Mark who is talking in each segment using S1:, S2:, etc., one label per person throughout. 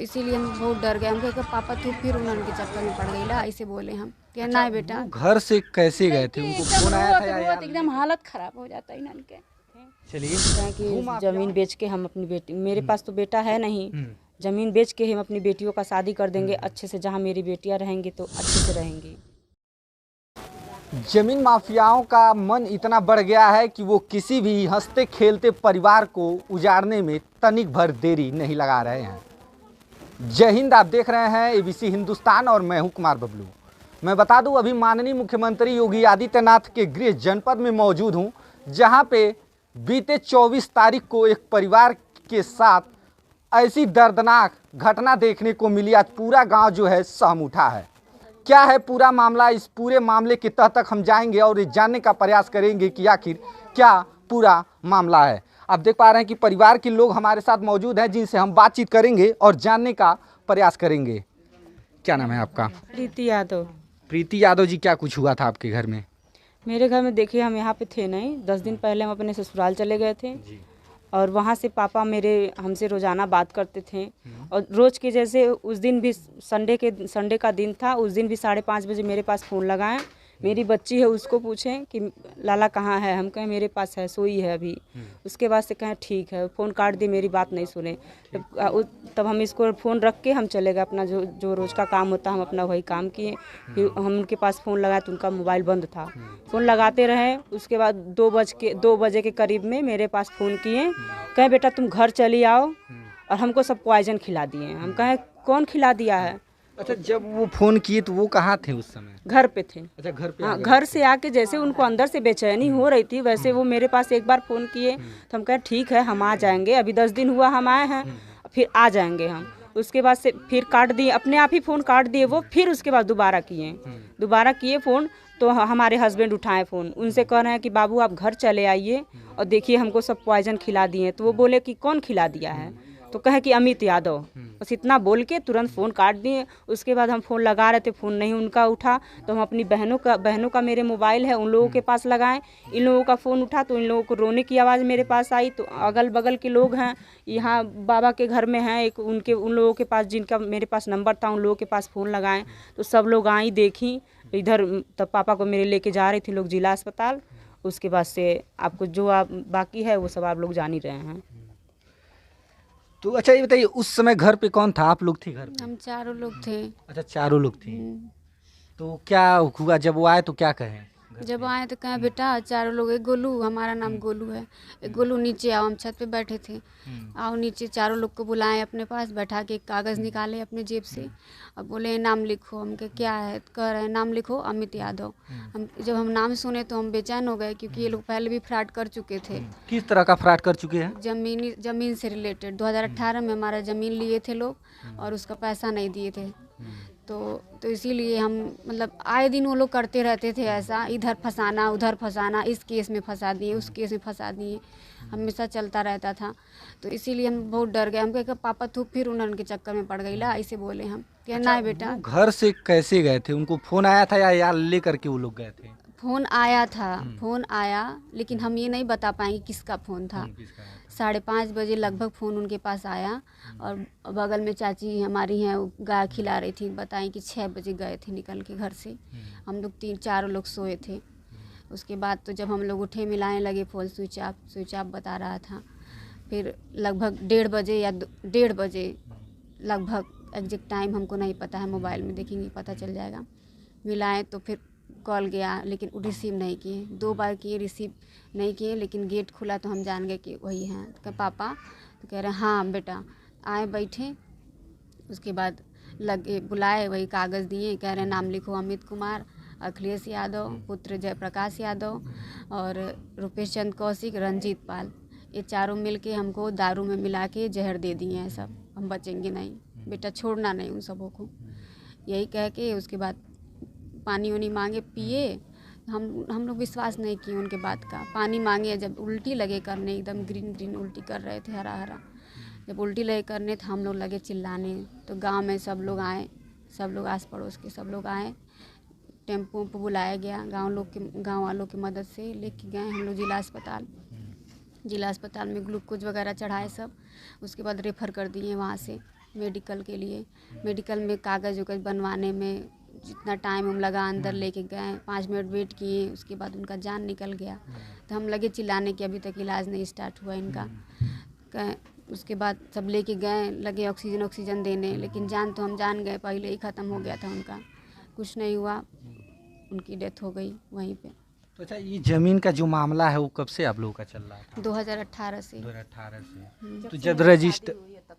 S1: इसीलिए हम बहुत डर गए। हम कहे पापा तू फिर उनके चक्कर में पड़ गई ला, ऐसे बोले हम कि ना बेटा।
S2: घर से कैसे गए थे? उनको फोन आया था या
S1: एकदम हालत खराब हो जाता है इनके।
S2: चलिए
S3: कि जमीन बेच के हम अपनी बेटी, मेरे पास तो बेटा है नहीं, जमीन बेच के हम अपनी बेटियों का शादी कर देंगे अच्छे से, जहाँ मेरी बेटियां रहेंगी तो अच्छे से रहेंगी।
S2: जमीन माफियाओं का मन इतना बढ़ गया है कि वो किसी भी हंसते खेलते परिवार को उजाड़ने में तनिक भर देरी नहीं लगा रहे हैं। जय हिंद, आप देख रहे हैं एबीसी हिंदुस्तान और मैं हूं कुमार बबलू। मैं बता दूं, अभी माननीय मुख्यमंत्री योगी आदित्यनाथ के गृह जनपद में मौजूद हूं, जहां पे बीते 24 तारीख को एक परिवार के साथ ऐसी दर्दनाक घटना देखने को मिली। आज पूरा गांव जो है सहम उठा है। क्या है पूरा मामला, इस पूरे मामले के तह तक हम जाएंगे और जानने का प्रयास करेंगे कि आखिर क्या पूरा मामला है। आप देख पा रहे हैं कि परिवार के लोग हमारे साथ मौजूद हैं, जिनसे हम बातचीत करेंगे और जानने का प्रयास करेंगे। क्या नाम है आपका?
S3: प्रीति यादव।
S2: प्रीति यादव जी, क्या कुछ हुआ था आपके घर में?
S3: मेरे घर में देखिए, हम यहाँ पे थे नहीं, 10 दिन पहले हम अपने ससुराल चले गए थे
S2: जी।
S3: और वहाँ से पापा मेरे हमसे रोज़ाना बात करते थे और रोज़ के जैसे उस दिन भी संडे का दिन था, उस दिन भी 5:30 बजे मेरे पास फ़ोन लगाएं, मेरी बच्ची है उसको पूछें कि लाला कहाँ है, हम कहें मेरे पास है, सोई है अभी। उसके बाद से कहें ठीक है, फ़ोन काट दिए, मेरी बात नहीं सुने। तब हम इसको फ़ोन रख के हम चले गए, अपना जो रोज़ का काम होता हम अपना वही काम किए। फिर हम उनके पास फ़ोन लगाया तो उनका मोबाइल बंद था, फ़ोन लगाते रहे। उसके बाद 2 बजे के करीब में मेरे पास फ़ोन किए, कहें बेटा तुम घर चली आओ, और हमको सब पॉइजन खिला दिए। हम कहें कौन खिला दिया है?
S2: अच्छा, जब वो फोन किए तो वो कहाँ थे उस समय?
S3: घर पे थे।
S2: अच्छा, घर पे?
S3: हाँ, घर से आके जैसे उनको अंदर से बेचैनी हो रही थी, वैसे वो मेरे पास एक बार फ़ोन किए तो हम कहे ठीक है हम आ जाएंगे, अभी 10 दिन हुआ हम आए हैं, फिर आ जाएंगे हम। उसके बाद से फिर काट दिए, अपने आप ही फ़ोन काट दिए वो। फिर उसके बाद दोबारा किए फ़ोन, तो हमारे हस्बैंड उठाए फ़ोन, उनसे कह रहे हैं कि बाबू आप घर चले आइए और देखिए हमको सब पॉइजन खिला दिए। तो वो बोले कि कौन खिला दिया है? तो कहे कि अमित यादव। बस इतना बोल के तुरंत फ़ोन काट दिए। उसके बाद हम फ़ोन लगा रहे थे, फ़ोन नहीं उनका उठा, तो हम अपनी बहनों का मेरे मोबाइल है उन लोगों के पास लगाएं। इन लोगों का फ़ोन उठा तो इन लोगों को रोने की आवाज़ मेरे पास आई। तो अगल बगल के लोग हैं, यहाँ बाबा के घर में हैं एक, उन लोगों के पास जिनका मेरे पास नंबर था, उन लोगों के पास फ़ोन लगाएं तो सब लोग आई देखी इधर। तब पापा को मेरे लेके जा रहे थे लोग जिला अस्पताल। उसके बाद से आपको जो आप बाकी है वो सब आप लोग जान ही रहे हैं।
S2: तो अच्छा ये बताइए, उस समय घर पे कौन था? आप लोग थे घर पे?
S1: हम चारों लोग थे।
S2: अच्छा, चारों लोग थे। तो क्या हुआ जब वो आए तो क्या कहे?
S1: जब आए तो कहें बेटा चारों लोग, एक गोलू, हमारा नाम गोलू है, एक गोलू नीचे आओ। हम छत पे बैठे थे, आओ नीचे। चारों लोग को बुलाएं अपने पास बैठा के, एक कागज़ निकाले अपने जेब से और बोले नाम लिखो। हम कहे क्या है? कह रहे हैं नाम लिखो अमित यादव। जब हम नाम सुने तो हम बेचैन हो गए, क्योंकि ये लोग पहले भी फ्रॉड कर चुके थे।
S2: किस तरह का फ्रॉड कर चुके हैं?
S1: ज़मीन से रिलेटेड 2018 में हमारा ज़मीन लिए थे लोग और उसका पैसा नहीं दिए थे। तो इसीलिए हम मतलब आए दिन वो लोग करते रहते थे ऐसा, इधर फंसाना उधर फंसाना, इस केस में फंसा दिए उस केस में फंसा दिए, हमेशा चलता रहता था। तो इसीलिए हम बहुत डर गए। हम कहे पापा तू फिर उनके चक्कर में पड़ गई ला, ऐसे बोले हम कि ना बेटा।
S2: घर से कैसे गए थे? उनको फोन आया था या लेकर के वो लोग गए थे?
S1: फ़ोन आया था, फ़ोन आया, लेकिन हम ये नहीं बता पाएंगे किसका फ़ोन था। 5:30 बजे लगभग फ़ोन उनके पास आया और बगल में चाची हमारी हैं, वो गाय खिला रही थी, बताएं कि 6 बजे गए थे निकल के घर से। हम लोग 3-4 लोग सोए थे। उसके बाद तो जब हम लोग उठे मिलाने लगे फ़ोन स्विच ऑफ बता रहा था। फिर लगभग 1:30 बजे या 1:30 बजे लगभग, एग्जैक्ट टाइम हमको नहीं पता है, मोबाइल में देखेंगे पता चल जाएगा। मिलाएं तो फिर कॉल गया, लेकिन रिसीव नहीं किए। 2 बार किए, रिसीव नहीं किए, लेकिन गेट खुला तो हम जान गए कि वही हैं। तो पापा, तो कह रहे हैं हाँ बेटा। आए बैठे, उसके बाद लगे बुलाए, वही कागज़ दिए, कह रहे हैं नाम लिखो अमित कुमार, अखिलेश यादव पुत्र जयप्रकाश यादव और रूपेश चंद कौशिक, रंजीत पाल, ये चारों मिल के हमको दारू में मिला के जहर दे दिए हैं सब, हम बचेंगे नहीं बेटा, छोड़ना नहीं उन सबों को। यही कह के उसके बाद पानी वानी मांगे, पिए। हम लोग विश्वास नहीं किए उनके बात का। पानी मांगे, जब उल्टी लगे करने, एकदम ग्रीन उल्टी कर रहे थे, हरा। जब उल्टी लगे करने तो हम लोग लगे चिल्लाने। तो गांव में सब लोग आए, सब लोग आस पड़ोस के सब लोग आए, टेम्पो पे बुलाया गया, गाँव वालों की मदद से लेके गए हम लोग जिला अस्पताल में ग्लूकोज वगैरह चढ़ाए सब। उसके बाद रेफ़र कर दिए वहाँ से मेडिकल के लिए। मेडिकल में कागज़ उगज बनवाने में जितना टाइम हम लगा, अंदर लेके गए, 5 मिनट वेट किए, उसके बाद उनका जान निकल गया। तो हम लगे चिल्लाने कि अभी तक इलाज नहीं स्टार्ट हुआ इनका। उसके बाद सब लेके गए, लगे ऑक्सीजन देने, लेकिन जान तो हम जान गए पहले ही ख़त्म हो गया था उनका, कुछ नहीं हुआ, उनकी डेथ हो गई वहीं पे।
S2: तो अच्छा, ये ज़मीन का जो मामला है वो कब से आप लोगों का चल रहा था?
S1: 2018 से।
S2: 2018 से। तो जब रजिस्टर,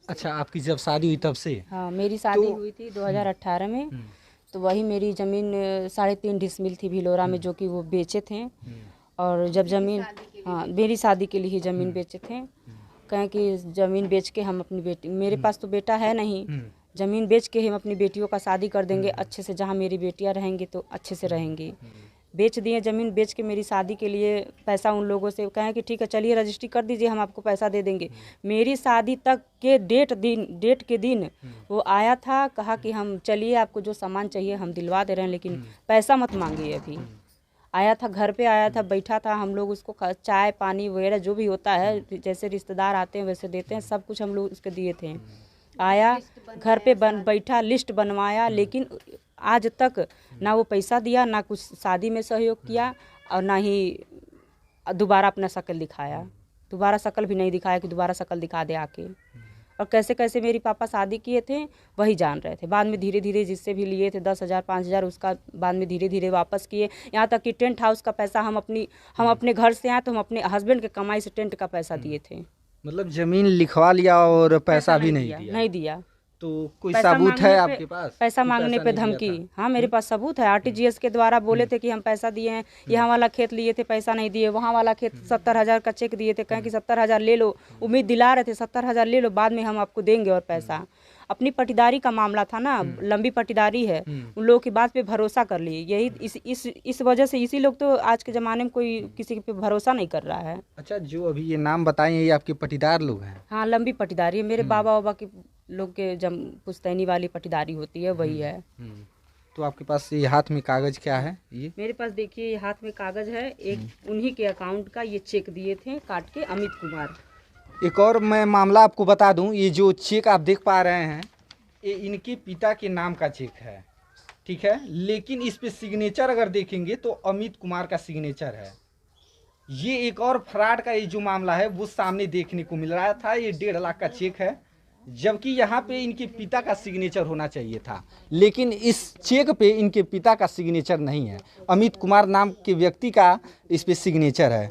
S2: अच्छा आपकी जब शादी हुई तब से?
S3: हाँ, मेरी शादी हुई थी 2018 में। तो वही मेरी ज़मीन 3.5 डिसमिल थी भिलोरा में, जो कि वो बेचे थे। और जब ज़मीन, हाँ मेरी शादी के लिए ही ज़मीन बेचे थे। कहें कि ज़मीन बेच के हम अपनी बेटी, मेरे पास तो बेटा है नहीं, ज़मीन बेच के हम अपनी बेटियों का शादी कर देंगे अच्छे से, जहाँ मेरी बेटियाँ रहेंगी तो अच्छे से रहेंगी। बेच दिए, ज़मीन बेच के मेरी शादी के लिए पैसा उन लोगों से कहें कि ठीक है चलिए रजिस्ट्री कर दीजिए, हम आपको पैसा दे देंगे। मेरी शादी तक के डेट के दिन वो आया था, कहा कि हम चलिए आपको जो सामान चाहिए हम दिलवा दे रहे हैं, लेकिन पैसा मत मांगिए। अभी आया था, घर पे आया था, बैठा था, हम लोग उसको चाय पानी वगैरह जो भी होता है, जैसे रिश्तेदार आते हैं वैसे देते हैं, सब कुछ हम लोग उसके दिए थे। आया घर पे बैठा, लिस्ट बनवाया, लेकिन आज तक ना वो पैसा दिया, ना कुछ शादी में सहयोग किया, और ना ही दोबारा अपना शक्ल दिखाया। दोबारा शक्ल भी नहीं दिखाया कि दोबारा शक्ल दिखा दे आके। और कैसे कैसे मेरे पापा शादी किए थे वही जान रहे थे। बाद में धीरे धीरे जिससे भी लिए थे 10,000 5,000, उसका बाद में धीरे धीरे वापस किए। यहाँ तक कि टेंट हाउस का पैसा हम अपने घर से आए तो हम अपने हस्बैंड के कमाई से टेंट का पैसा दिए थे।
S2: मतलब ज़मीन लिखवा लिया और पैसा भी नहीं दिया?
S3: नहीं दिया।
S2: तो कोई सबूत है आपके पास?
S3: पैसा मांगने पे धमकी? हाँ मेरे पास सबूत है। RTGS के द्वारा बोले थे कि हम पैसा दिए हैं, यहाँ वाला खेत लिए थे पैसा नहीं दिए, वहाँ वाला खेत 70,000 का चेक दिए थे, कहें कि 70,000 ले लो, उम्मीद दिला रहे थे 70,000 ले लो, बाद में हम आपको देंगे और पैसा। अपनी पटीदारी का मामला था ना, लंबी पटीदारी है, उन लोगों की बात पे भरोसा कर लिए। यही इस वजह से इसी लोग तो आज के ज़माने में कोई किसी पे भरोसा नहीं कर रहा है।
S2: अच्छा, जो अभी ये नाम बताए ये आपके पटीदार लोग हैं?
S3: हाँ, लंबी पटीदारी है, मेरे बाबा के लोग के जब पुश्तैनी वाली पटीदारी होती है वही है।
S2: तो आपके पास ये हाथ में कागज क्या है? ये
S3: मेरे पास देखिए ये हाथ में कागज है, एक उन्हीं के अकाउंट का ये चेक दिए थे काट के, अमित कुमार।
S2: एक और मैं मामला आपको बता दूं, ये जो चेक आप देख पा रहे हैं ये इनके पिता के नाम का चेक है, ठीक है, लेकिन इस पे सिग्नेचर अगर देखेंगे तो अमित कुमार का सिग्नेचर है। ये एक और फ्रॉड का ये जो मामला है वो सामने देखने को मिल रहा था। ये 1.5 लाख का चेक है, जबकि यहाँ पे इनके पिता का सिग्नेचर होना चाहिए था, लेकिन इस चेक पे इनके पिता का सिग्नेचर नहीं है। अमित कुमार नाम के व्यक्ति का इस पे सिग्नेचर है।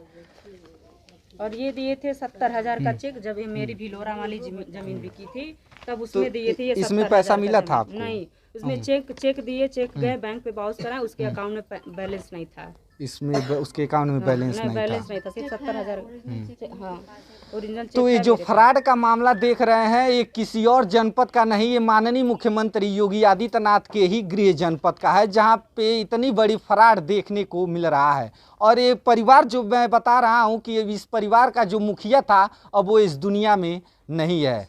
S3: और ये दिए थे 70,000 का चेक, जब ये मेरी भिलोरा वाली जमीन बिकी थी तब उसमें
S2: तो
S3: दिए थे। ये
S2: इसमें पैसा मिला था आपको?
S3: नहीं, उसमें चेक दिए, चेक गए बैंक पे बाउंस करा, उसके अकाउंट में बैलेंस नहीं था।
S2: इसमें उसके अकाउंट में बैलेंस नहीं था,
S3: सिर्फ 70,000। हाँ, ओरिजिनल।
S2: तो ये जो फ्रॉड का मामला देख रहे हैं ये किसी और जनपद का नहीं, ये माननीय मुख्यमंत्री योगी आदित्यनाथ के ही गृह जनपद का है, जहां पे इतनी बड़ी फ्रॉड देखने को मिल रहा है। और ये परिवार जो मैं बता रहा हूं कि इस परिवार का जो मुखिया था अब वो इस दुनिया में नहीं है।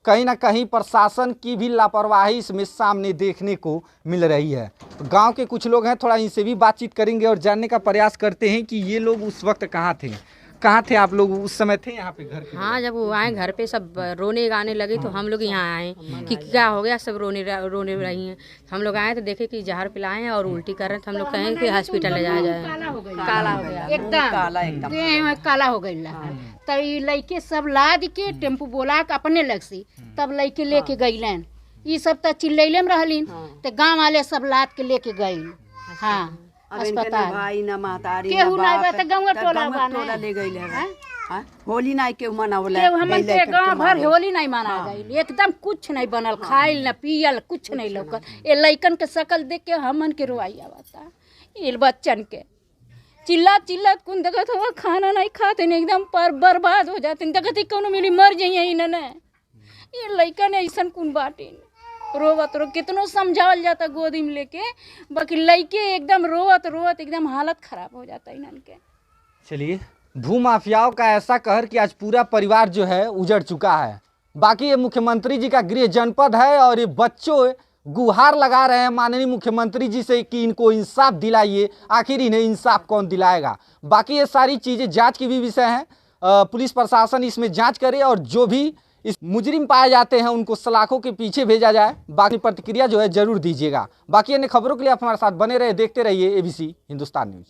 S2: कहीं ना कहीं प्रशासन की भी लापरवाही इसमें सामने देखने को मिल रही है। तो गांव के कुछ लोग हैं, थोड़ा इनसे भी बातचीत करेंगे और जानने का प्रयास करते हैं कि ये लोग उस वक्त कहाँ थे आप लोग उस समय थे यहाँ पे घर के?
S4: हाँ, जब वो आए घर पे सब रोने गाने लगे तो हम लोग यहाँ आए कि क्या हो गया, सब रोने रही हैं। हम लोग आए तो देखे कि जहर पिलाए हैं और उल्टी कर रहे हैं, तो हम लोग कहें कि हॉस्पिटल ले जाया जाए। काला हो गया
S5: एकदम काला हो गई। तब लड़के सब लाद के टेम्पू बोला के अपने लग से तब लड़के लेके गईलन। ये सब तो चिल्लैले में रहलिन, तो गाँव वाले सब लाद के लेके गई। हाँ, अस्पताल
S6: भाई न महतारी
S5: केहू नहीं बा त गांव टोला
S6: ले गइल है। होली नहीं केहू मनावला,
S5: केहू हमन के गांव भर होली नहीं मना गई। एकदम कुछ नहीं बनल, खाइल न पियल कुछ नहीं लौकल। ये लइकन के शकल देख के हमन के रोवाई आवता। ये बच्चन के चिल्ला कुन देखत हो, खाना नहीं खाते, एकदम पर बर्बाद हो जाते। देखत कोनो मिली मर जाइए इन्हें। ये लइकन ऐसन कुन बाटे रोवत कितनो समझावल जाता गोदी में लेके, बाकी लइके एकदम रोवत एकदम हालत खराब हो जाता इनन के।
S2: चलिए, भूमाफियाओं का ऐसा कहर कि आज पूरा परिवार जो है उजड़ चुका है। बाकी ये मुख्यमंत्री जी का गृह जनपद है और ये बच्चों गुहार लगा रहे हैं माननीय मुख्यमंत्री जी से कि इनको इंसाफ दिलाइए। आखिर इन्हें इंसाफ कौन दिलाएगा? बाकी ये सारी चीज़ें जांच की भी विषय है। पुलिस प्रशासन इसमें जांच करे और जो भी इस मुजरिम पाए जाते हैं उनको सलाखों के पीछे भेजा जाए। बाकी प्रतिक्रिया जो है जरूर दीजिएगा। बाकी अन्य खबरों के लिए आप हमारे साथ बने रहे, देखते रहिए ABC हिंदुस्तान न्यूज।